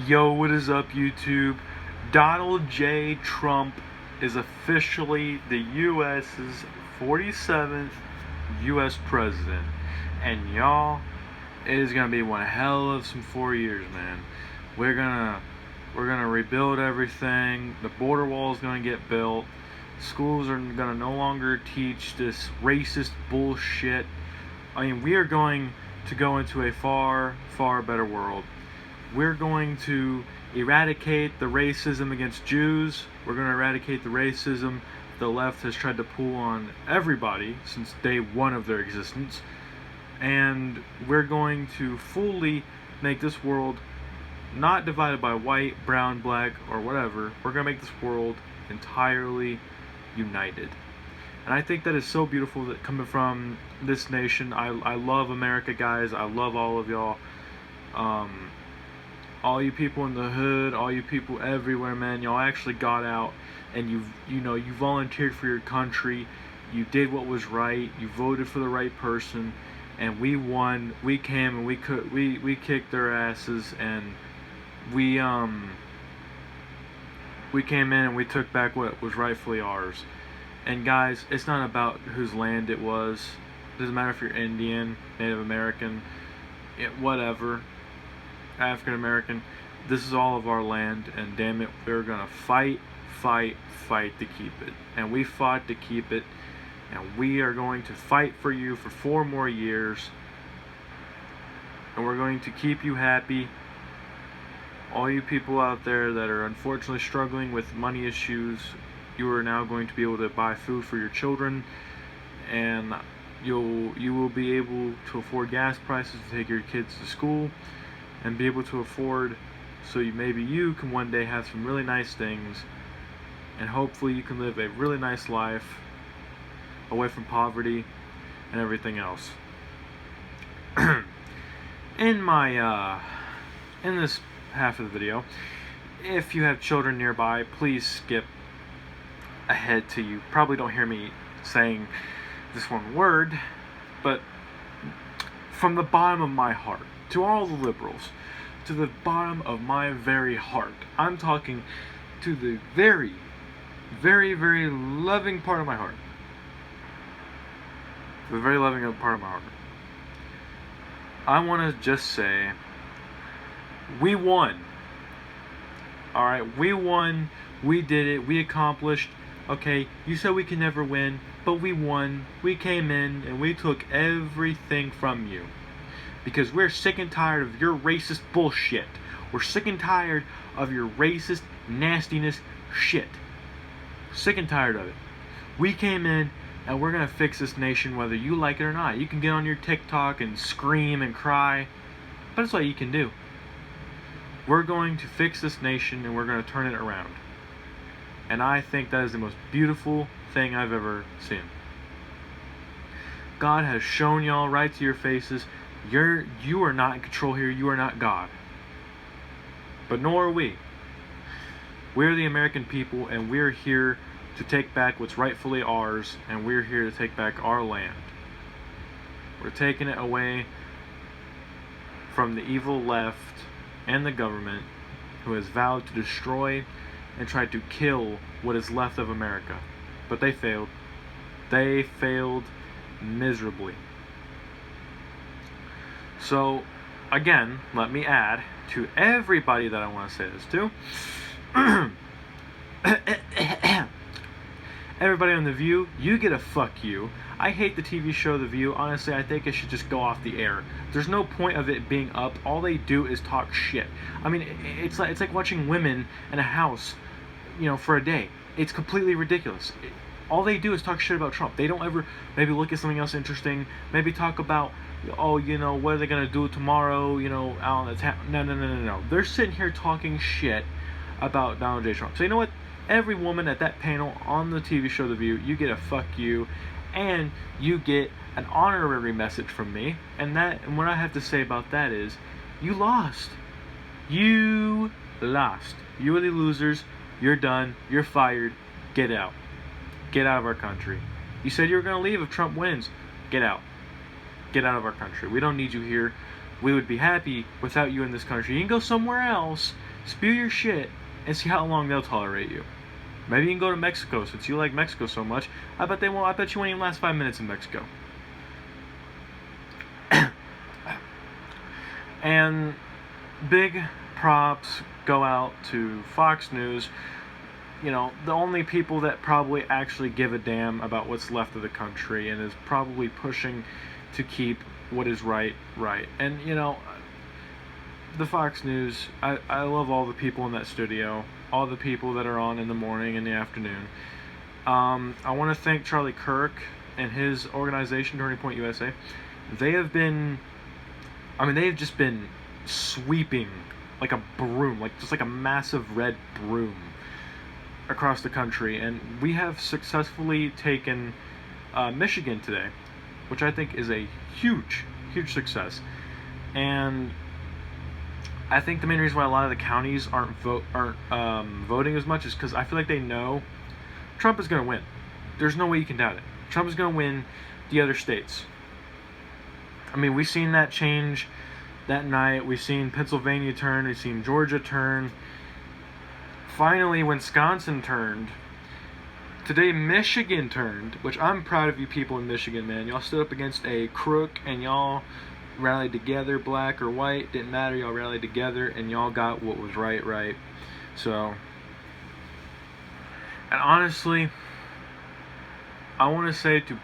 Yo, what is up, YouTube? Donald J. Trump is officially the U.S.'s 47th U.S. president. And y'all, it is gonna be one hell of some 4 years, man. We're gonna rebuild everything. The border wall is gonna get built. Schools are gonna no longer teach this racist bullshit. I mean, we are going to go into a far, far better world. We're going to eradicate the racism against Jews. We're going to eradicate the racism the left has tried to pull on everybody since day one of their existence. And we're going to fully make this world not divided by white, brown, black, or whatever. We're going to make this world entirely united. And I think that is so beautiful that coming from this nation. I love America, guys. I love all of y'all. All you people in the hood, all you people everywhere, man, y'all actually got out and you volunteered for your country. You did what was right. You voted for the right person, and we won. We came and we kicked their asses, and we came in and we took back what was rightfully ours. And guys, it's not about whose land it was. It doesn't matter if you're Indian, Native American, whatever, African American. This is all of our land, and damn it, we're gonna fight to keep it. And we fought to keep it, and we are going to fight for you for 4 more years, and we're going to keep you happy. All you people out there that are unfortunately struggling with money issues, you are now going to be able to buy food for your children, and you will be able to afford gas prices to take your kids to school, and be able to afford, so maybe you can one day have some really nice things, and hopefully you can live a really nice life away from poverty and everything else. In this half of the video, if you have children nearby, please skip ahead to you probably don't hear me saying this one word, but from the bottom of my heart, to all the liberals, to the bottom of my very heart, I'm talking to the very, very, very loving part of my heart. The very loving part of my heart. I want to just say, we won. Alright, we won. We did it. We accomplished. Okay, you said we can never win, but we won. We came in and we took everything from you. Because we're sick and tired of your racist bullshit. We're sick and tired of your racist nastiness shit. Sick and tired of it. We came in and we're going to fix this nation whether you like it or not. You can get on your TikTok and scream and cry, but it's what you can do. We're going to fix this nation and we're going to turn it around. And I think that is the most beautiful thing I've ever seen. God has shown y'all right to your faces, you are not in control here. You are not God. But nor are we. We're the American people, and we're here to take back what's rightfully ours, and we're here to take back our land. We're taking it away from the evil left and the government, who has vowed to destroy and try to kill what is left of America. But they failed. They failed miserably. So, again, let me add to everybody that I want to say this to. Everybody on The View, you get a fuck you. I hate the TV show The View. Honestly, I think it should just go off the air. There's no point of it being up. All they do is talk shit. I mean, it's like watching women in a house, for a day. It's completely ridiculous. All they do is talk shit about Trump. They don't ever maybe look at something else interesting. Maybe talk about, what are they going to do tomorrow, out on the town. No. They're sitting here talking shit about Donald J. Trump. So you know what? Every woman at that panel on the TV show The View, you get a fuck you, and you get an honorary message from me. And what I have to say about that is, you lost. You lost. You are the losers. You're done. You're fired. Get out. Get out of our country. You said you were going to leave if Trump wins. Get out. Get out of our country. We don't need you here. we would be happy without you in this country. You can go somewhere else, spew your shit, and see how long they'll tolerate you. Maybe you can go to Mexico since you like Mexico so much. I bet they won't. I bet you won't even last 5 minutes in Mexico. And big props go out to Fox News. You know, the only people that probably actually give a damn about what's left of the country and is probably pushing to keep what is right. And, you know, the Fox News, I love all the people in that studio, all the people that are on in the morning and the afternoon. I want to thank Charlie Kirk and his organization, Turning Point USA. They have just been sweeping like a broom, just like a massive red broom across the country, and we have successfully taken Michigan today, which I think is a huge success. And I think the main reason why a lot of the counties aren't voting as much is because I feel like they know Trump is going to win. There's no way you can doubt it. Trump is going to win the other states. I mean, we've seen that change that night. We've seen Pennsylvania turn. We've seen Georgia turn. Finally, Wisconsin turned. Today, Michigan turned, which I'm proud of you people in Michigan, man. Y'all stood up against a crook, and y'all rallied together, black or white, didn't matter. Y'all rallied together, and y'all got what was right. So, and honestly, I want to say to,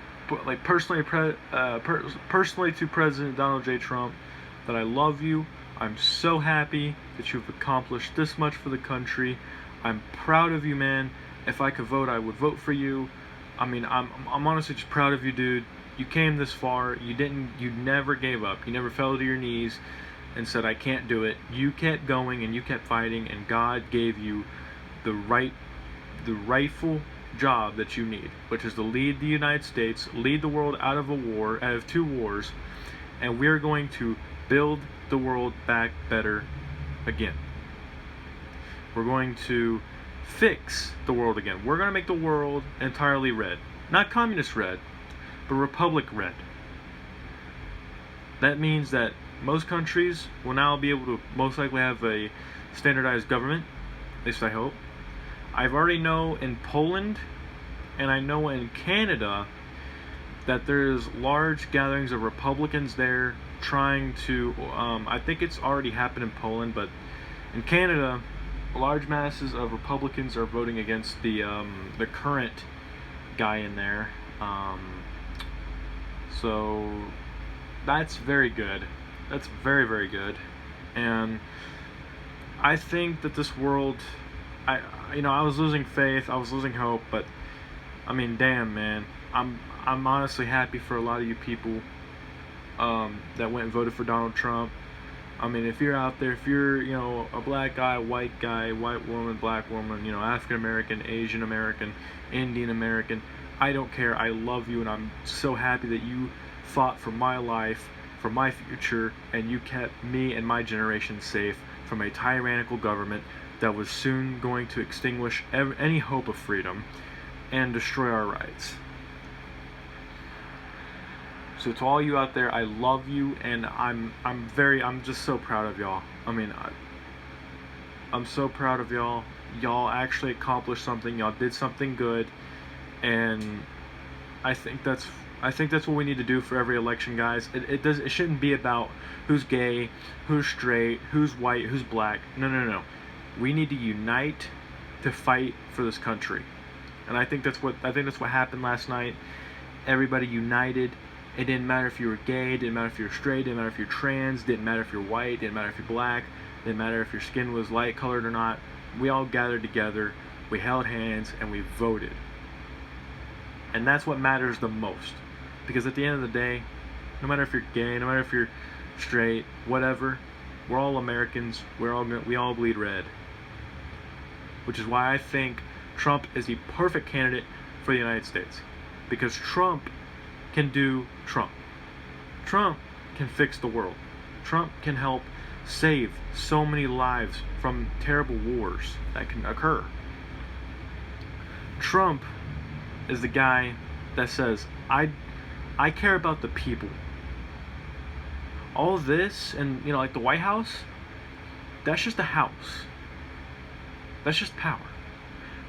like, personally to President Donald J. Trump, that I love you. I'm so happy that you've accomplished this much for the country. I'm proud of you, man. If I could vote, I would vote for you. I mean, I'm honestly just proud of you, dude. You came this far. You never gave up. You never fell to your knees and said, I can't do it. You kept going and you kept fighting, and God gave you the rightful job that you need, which is to lead the United States, lead the world out of 2 wars, and we're going to build the world back better again. We're going to fix the world again. We're going to make the world entirely red. Not communist red, but republic red. That means that most countries will now be able to most likely have a standardized government, at least I hope. I've already know in Poland, and I know in Canada, that there's large gatherings of Republicans there trying to, I think it's already happened in Poland, but in Canada, large masses of Republicans are voting against the current guy in there. So that's very good. That's very, very good. And I think that this world, I was losing faith, I was losing hope, but I mean, damn, man, I'm honestly happy for a lot of you people that went and voted for Donald Trump. I mean, if you're out there, if you're, a black guy, white woman, black woman, African American, Asian American, Indian American, I don't care. I love you, and I'm so happy that you fought for my life, for my future, and you kept me and my generation safe from a tyrannical government that was soon going to extinguish any hope of freedom and destroy our rights. So to all you out there, I love you, and I'm just so proud of y'all. I mean, I'm so proud of y'all. Y'all actually accomplished something. Y'all did something good, and I think that's what we need to do for every election, guys. It shouldn't be about who's gay, who's straight, who's white, who's black. No. We need to unite to fight for this country, and I think that's what happened last night. Everybody united. It didn't matter if you were gay, didn't matter if you were straight, didn't matter if you're trans, didn't matter if you're white, didn't matter if you're black, didn't matter if your skin was light colored or not. We all gathered together, we held hands, and we voted. And that's what matters the most. Because at the end of the day, no matter if you're gay, no matter if you're straight, whatever, we're all Americans, we all bleed red. Which is why I think Trump is the perfect candidate for the United States. Because Trump can do Trump. Trump can fix the world. Trump can help save so many lives from terrible wars that can occur. Trump is the guy that says, I care about the people. All of this, and like the White House, that's just a house. That's just power.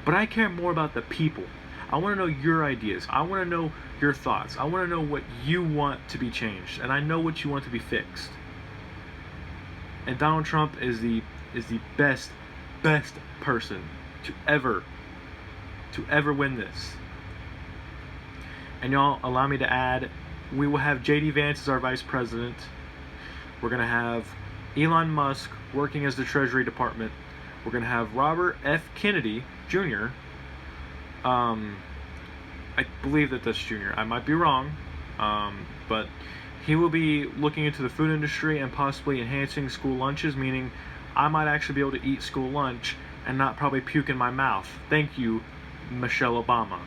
But I care more about the people. I want to know your ideas. I want to know your thoughts. I want to know what you want to be changed, and I know what you want to be fixed. And Donald Trump is the best person to ever win this. And y'all, allow me to add, we will have JD Vance as our vice president. We're going to have Elon Musk working as the Treasury Department. We're going to have Robert F. Kennedy Jr. I believe that's Jr. I might be wrong, but he will be looking into the food industry and possibly enhancing school lunches, meaning I might actually be able to eat school lunch and not probably puke in my mouth. Thank you, Michelle Obama.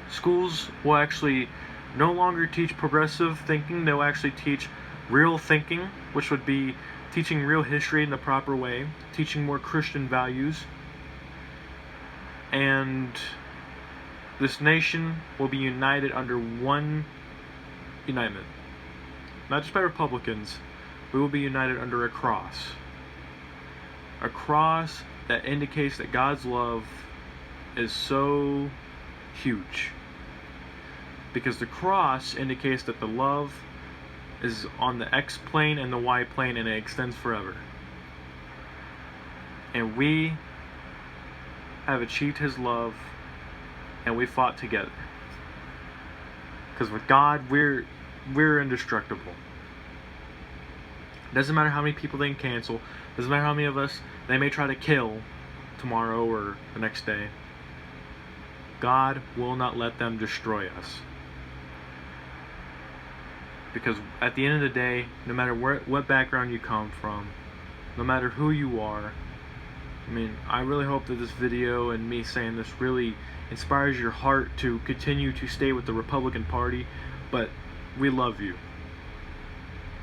Schools will actually no longer teach progressive thinking. They'll actually teach real thinking, which would be teaching real history in the proper way, teaching more Christian values. And this nation will be united under one unitement. Not just by Republicans, we will be united under a cross. A cross that indicates that God's love is so huge. Because the cross indicates that the love is on the X plane and the Y plane, and it extends forever. And we have achieved His love, and we fought together. Because with God, we're indestructible. Doesn't matter how many people they can cancel. Doesn't matter how many of us they may try to kill tomorrow or the next day. God will not let them destroy us. Because at the end of the day, no matter what background you come from, no matter who you are, I really hope that this video and me saying this really inspires your heart to continue to stay with the Republican Party. But we love you.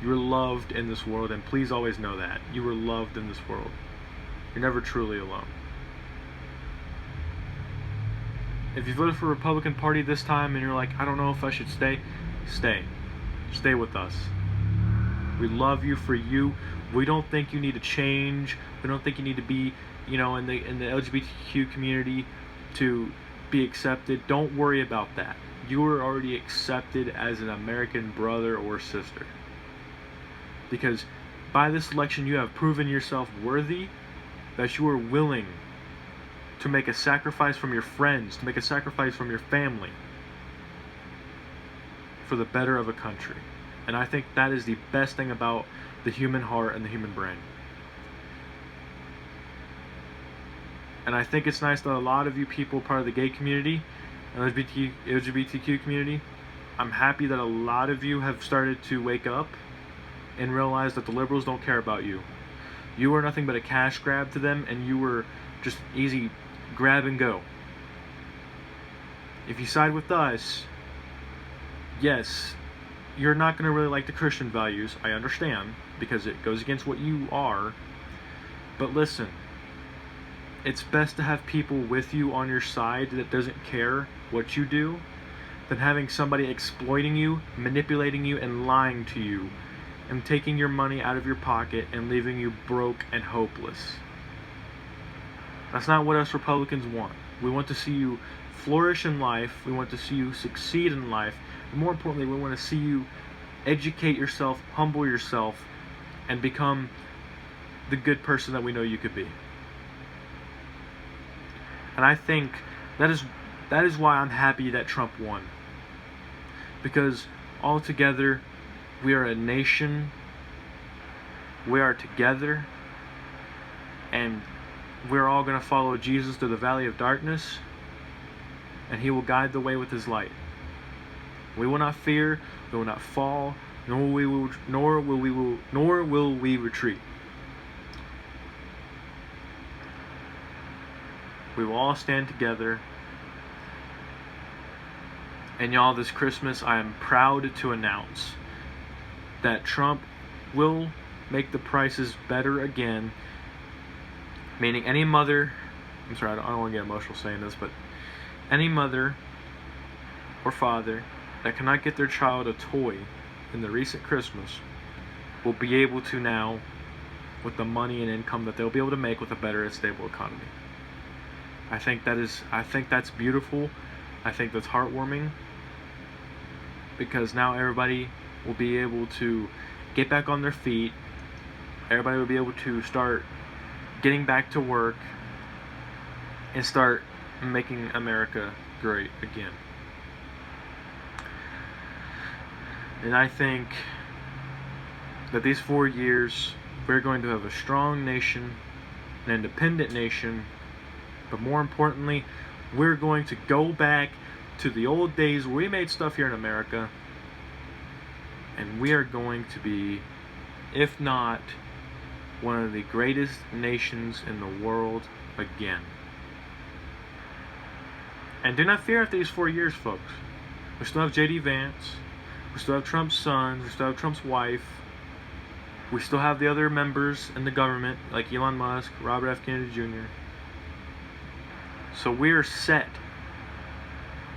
You're loved in this world, and please always know that. You are loved in this world. You're never truly alone. If you voted for Republican Party this time and you're like, I don't know if I should stay, stay. Stay with us. We love you for you. We don't think you need to change. We don't think you need to be, in the LGBTQ community to be accepted. Don't worry about that. You are already accepted as an American brother or sister. Because by this election you have proven yourself worthy, that you are willing to make a sacrifice from your friends, to make a sacrifice from your family, for the better of a country. And I think that is the best thing about the human heart and the human brain. And I think it's nice that a lot of you people, part of the gay community, LGBTQ community, I'm happy that a lot of you have started to wake up and realize that the liberals don't care about you. You are nothing but a cash grab to them, and you were just easy grab and go. If you side with us, yes, you're not going to really like the Christian values, I understand, because it goes against what you are. But listen, it's best to have people with you on your side that doesn't care what you do than having somebody exploiting you, manipulating you, and lying to you, and taking your money out of your pocket and leaving you broke and hopeless. That's not what us Republicans want. We want to see you flourish in life. We want to see you succeed in life. And more importantly, we want to see you educate yourself, humble yourself, and become the good person that we know you could be. And I think that is why I'm happy that Trump won. Because all together, we are a nation. We are together. And we're all going to follow Jesus through the valley of darkness. And He will guide the way with His light. We will not fear, we will not fall, nor will we retreat. We will all stand together. And y'all, this Christmas, I am proud to announce that Trump will make the prices better again. Meaning any mother, I'm sorry, I don't want to get emotional saying this, but any mother or father that cannot get their child a toy in the recent Christmas will be able to now, with the money and income that they'll be able to make with a better and stable economy. I think that's beautiful. I think that's heartwarming, because now everybody will be able to get back on their feet. Everybody will be able to start getting back to work and start making America great again. And I think that these 4 years, we're going to have a strong nation, an independent nation, but more importantly, we're going to go back to the old days where we made stuff here in America, and we are going to be, if not one of the greatest nations in the world again. And do not fear after these 4 years, folks. We still have J.D. Vance. We still have Trump's son. We still have Trump's wife. We still have the other members in the government, like Elon Musk, Robert F. Kennedy Jr. So we are set.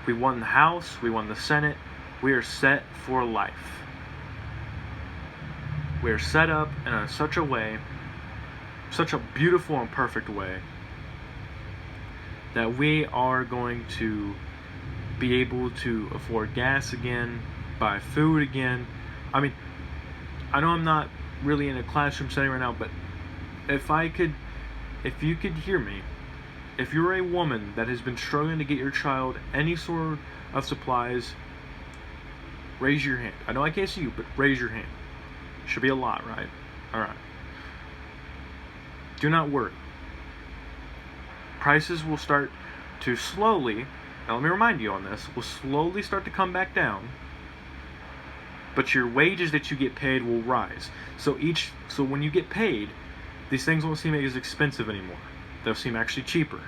We won the House. We won the Senate. We are set for life. We are set up in such a way, such a beautiful and perfect way, that we are going to be able to afford gas again, buy food again. I mean, I know I'm not really in a classroom setting right now, but if you could hear me, if you're a woman that has been struggling to get your child any sort of supplies, raise your hand. I know I can't see you, but raise your hand. Should be a lot, right? Alright. Do not worry. Prices will start to slowly, now let me remind you on this, will slowly start to come back down, but your wages that you get paid will rise. So when you get paid, these things won't seem as expensive anymore. They'll seem actually cheaper.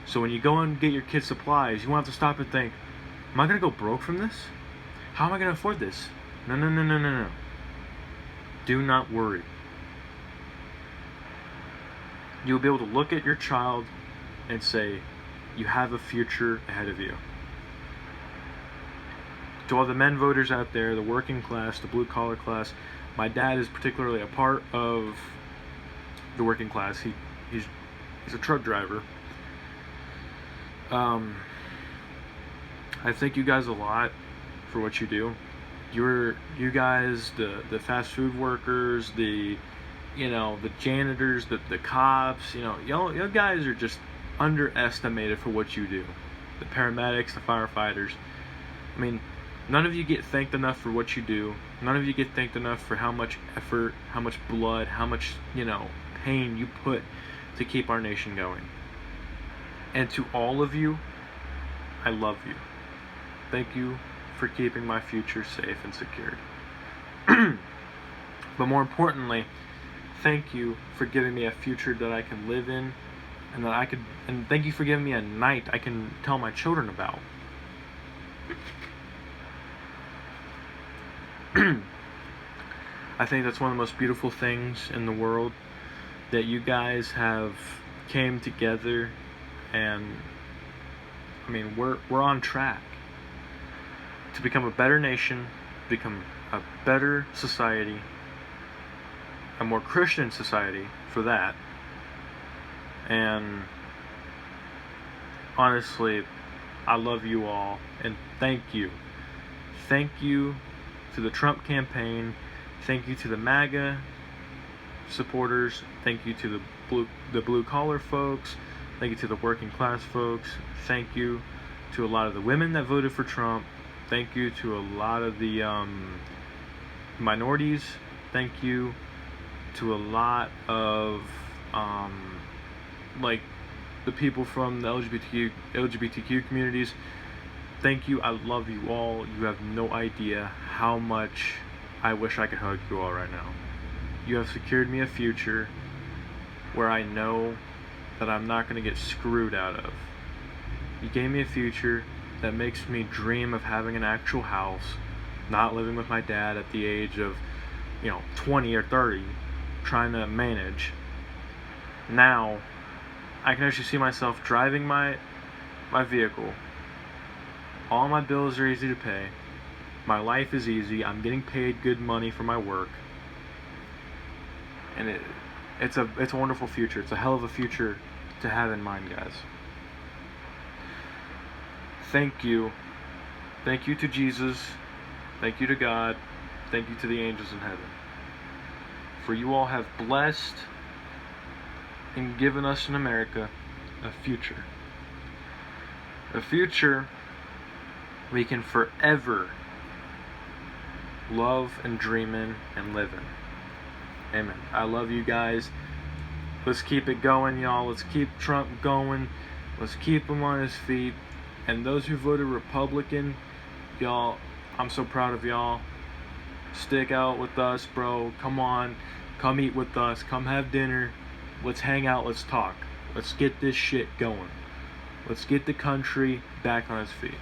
So when you go and get your kids supplies, you won't have to stop and think, am I going to go broke from this? How am I going to afford this? No. Do not worry. You'll be able to look at your child and say, you have a future ahead of you. To all the men voters out there, the working class, the blue collar class, my dad is particularly a part of the working class. He's a truck driver. I thank you guys a lot for what you do. You guys, the fast food workers, the janitors, the cops, you guys are just underestimated for what you do. The paramedics, the firefighters. I mean, none of you get thanked enough for what you do. None of you get thanked enough for how much effort, how much blood, how much, pain you put to keep our nation going. And to all of you, I love you. Thank you for keeping my future safe and secured. But more importantly, thank you for giving me a future that I can live in, and thank you for giving me a night I can tell my children about. I think that's one of the most beautiful things in the world, that you guys have came together, and I mean, we're on track to become a better nation, become a better society, a more Christian society for that. And honestly, I love you all, and thank you. Thank you to the Trump campaign. Thank you to the MAGA supporters. Thank you to the blue collar folks. Thank you to the working class folks. Thank you to a lot of the women that voted for Trump. Thank you to a lot of the minorities. Thank you to a lot of the people from the LGBTQ communities. Thank you. I love you all. You have no idea how much I wish I could hug you all right now. You have secured me a future where I know that I'm not going to get screwed out of. You gave me a future that makes me dream of having an actual house, not living with my dad at the age of 20 or 30, trying to manage. Now I can actually see myself driving my vehicle All my bills are easy to pay. My life is easy. I'm getting paid good money for my work. And it's a wonderful future. It's a hell of a future to have in mind, guys. Thank you. Thank you to Jesus. Thank you to God. Thank you to the angels in heaven. For you all have blessed and given us in America a future. A future we can forever love and dream in and live in. Amen. I love you guys. Let's keep it going, y'all. Let's keep Trump going. Let's keep him on his feet. And those who voted Republican, y'all, I'm so proud of y'all. Stick out with us, bro. Come on. Come eat with us. Come have dinner. Let's hang out. Let's talk. Let's get this shit going. Let's get the country back on its feet.